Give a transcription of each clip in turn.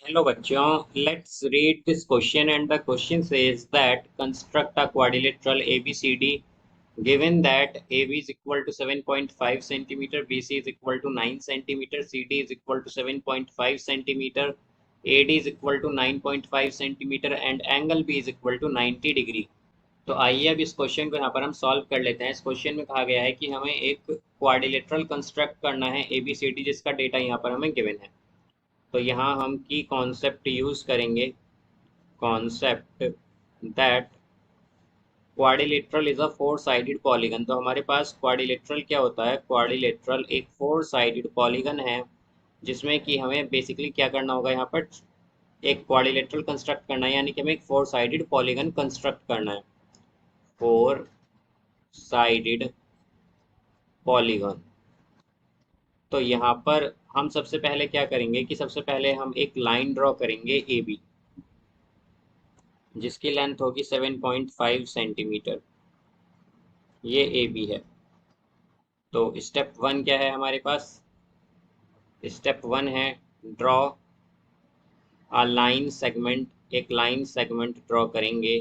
Hello बच्चों, let's read this question and the question says that construct a quadrilateral ABCD given that AB is equal to 7.5 centimeter, BC is equal to 9 centimeter, CD is equal to 7.5 centimeter, AD is equal to 9.5 centimeter and angle B is equal to 90 degree. तो आइए अब इस question को यहाँ पर हम solve कर लेते हैं। इस क्वेश्चन में कहा गया है कि हमें एक क्वाड्रिलेटरल कंस्ट्रक्ट करना है ABCD जिसका डेटा यहाँ पर हमें गिवन है। तो यहाँ हम की कॉन्सेप्ट यूज करेंगे, concept that quadrilateral is a four sided polygon. तो हमारे पास क्वाड्रिलेटरल क्या होता है? क्वाड्रिलेटरल एक फोर साइडेड पॉलीगन है जिसमें कि हमें बेसिकली क्या करना होगा, यहाँ पर एक क्वाड्रिलेटरल कंस्ट्रक्ट करना है, यानी कि हमें एक फोर साइडेड पॉलीगन कंस्ट्रक्ट करना है। Four sided polygon. तो यहाँ पर हम सबसे पहले क्या करेंगे कि सबसे पहले हम एक लाइन ड्रॉ करेंगे ए बी, जिसकी लेंथ होगी 7.5 सेंटीमीटर। ये ए बी है। तो स्टेप वन क्या है हमारे पास? स्टेप वन है ड्रॉ अ लाइन सेगमेंट। एक लाइन सेगमेंट ड्रॉ करेंगे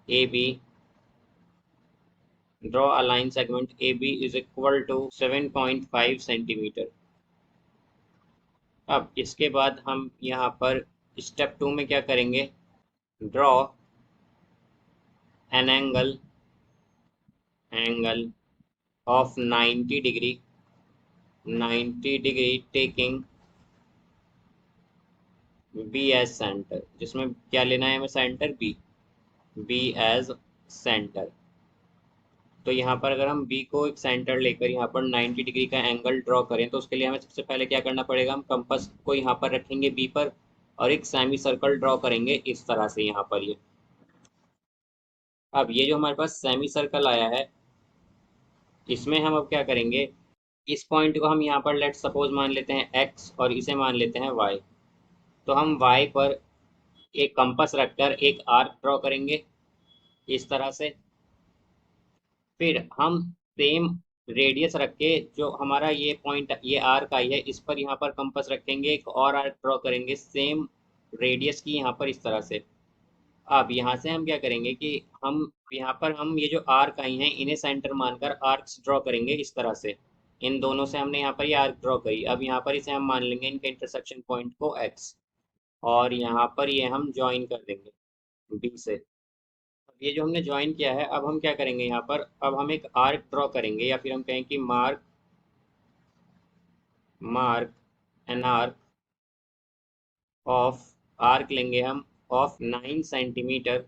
A B. Draw a line segment A B is equal to 7.5 centimetre. अब इसके बाद हम यहाँ पर स्टेप टू में क्या करेंगे? Draw an angle of 90 degree, 90 degree taking B as centre. जिसमें क्या लेना है हमें? Centre B, B as centre. तो यहाँ पर अगर हम बी को एक सेंटर लेकर यहाँ पर 90 डिग्री का एंगल ड्रॉ करें तो उसके लिए हमें सबसे पहले क्या करना पड़ेगा? हम कंपास को यहाँ पर रखेंगे बी पर और एक सेमी सर्कल ड्रॉ करेंगे इस तरह से यहाँ पर। ये अब ये जो हमारे पास सेमी सर्कल आया है, इसमें हम अब क्या करेंगे? इस पॉइंट को हम यहाँ पर लेट सपोज मान लेते हैं एक्स और इसे मान लेते हैं वाई। तो हम वाई पर एक कंपास रखकर एक आर्क ड्रॉ करेंगे इस तरह से। फिर हम सेम रेडियस रख के जो हमारा ये पॉइंट, ये आर्क आई है, इस पर यहाँ पर कंपास रखेंगे, एक और आर्क ड्रॉ करेंगे सेम रेडियस की यहाँ पर इस तरह से। अब यहाँ से हम क्या करेंगे कि हम यहाँ पर हम ये जो आर्क आई हैं इन्हें सेंटर मानकर आर्क्स ड्रॉ करेंगे इस तरह से। इन दोनों से हमने यहाँ पर ये आर्क ड्रॉ करी। अब यहाँ पर इसे हम मान लेंगे इनके इंटरसेक्शन पॉइंट को एक्स, और यहाँ पर ये हम ज्वाइन कर देंगे बी से। अब ये जो हमने ज्वाइन किया है, अब हम क्या करेंगे? यहाँ पर अब हम एक आर्क ड्रॉ करेंगे, या फिर हम कहें कि mark an arc of, arc लेंगे हम of 9 centimetre,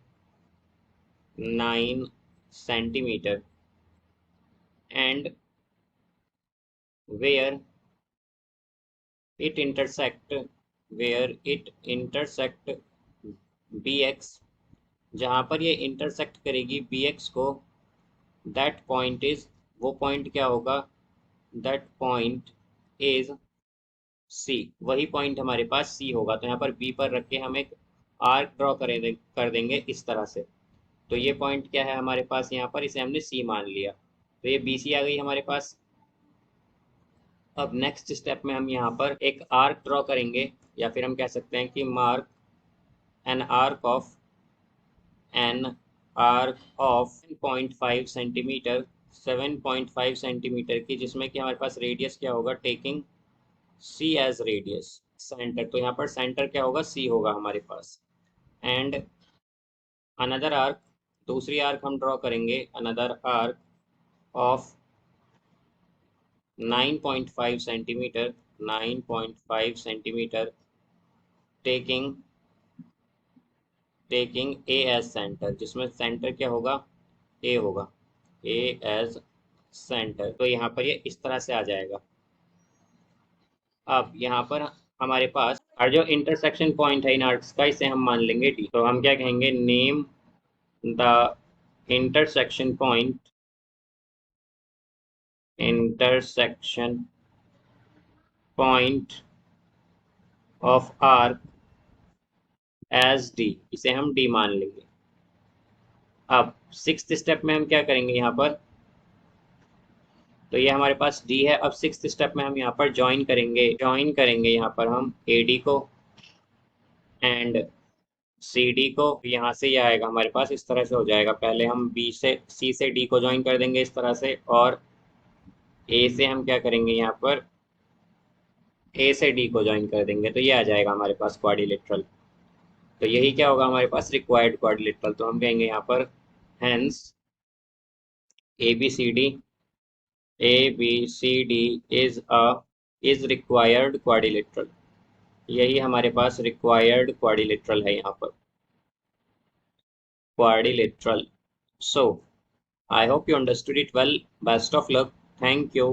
9 centimetre and where it intersect, where it intersect B X. जहाँ पर ये इंटरसेक्ट करेगी बी एक्स को, दैट पॉइंट इज, वो पॉइंट क्या होगा? That point is C. वही पॉइंट हमारे पास सी होगा। तो यहाँ पर बी पर रख के हम एक आर्क ड्रॉ कर देंगे इस तरह से। तो ये पॉइंट क्या है हमारे पास? यहाँ पर इसे हमने सी मान लिया। तो ये बी सी आ गई हमारे पास। अब नेक्स्ट स्टेप में हम यहाँ पर एक आर्क ड्रॉ करेंगे, या फिर हम कह सकते हैं कि mark an arc of, an arc of 7.5 centimetre, 7.5 centimetre की, जिसमें कि हमारे पास रेडियस क्या होगा? Taking C as radius centre. तो यहाँ पर सेंटर क्या होगा? सी होगा हमारे पास। एंड अनदर आर्क, दूसरी आर्क हम ड्रॉ करेंगे, another arc of 9.5 centimetre, 9.5 centimetre taking A as centre, जिसमें सेंटर क्या होगा? ए होगा, ए एज सेंटर। तो यहाँ पर ये इस तरह से आ जाएगा। अब यहाँ पर हमारे पास और जो इंटरसेक्शन पॉइंट है इन आर्क्स का, इसे हम मान लेंगे डी। तो हम क्या कहेंगे? Name the intersection point, intersection point of arc as D. इसे हम डी मान लेंगे। अब सिक्स्थ स्टेप में हम क्या करेंगे? यहाँ पर तो ये हमारे पास डी है। अब सिक्स्थ स्टेप में हम यहाँ पर ज्वाइन करेंगे, यहाँ पर हम ए डी को एंड सी डी को यहाँ से ये आएगा हमारे पास, इस तरह से हो जाएगा। पहले हम बी से सी से डी को ज्वाइन कर देंगे इस तरह से, और ए से हम क्या करेंगे यहाँ पर, ए से डी को ज्वाइन कर देंगे, तो ये आ जाएगा हमारे पास क्वाड्रिलेटरल। तो यही क्या होगा हमारे पास, रिक्वायर्ड क्वाड्रिलेटरल। तो हम कहेंगे यहाँ पर hence A B C D, A B C D is required quadrilateral. यही हमारे पास रिक्वायर्ड क्वाड्रिलेटरल है यहाँ पर, quadrilateral. So, I hope you understood it well. Best of luck. Thank you.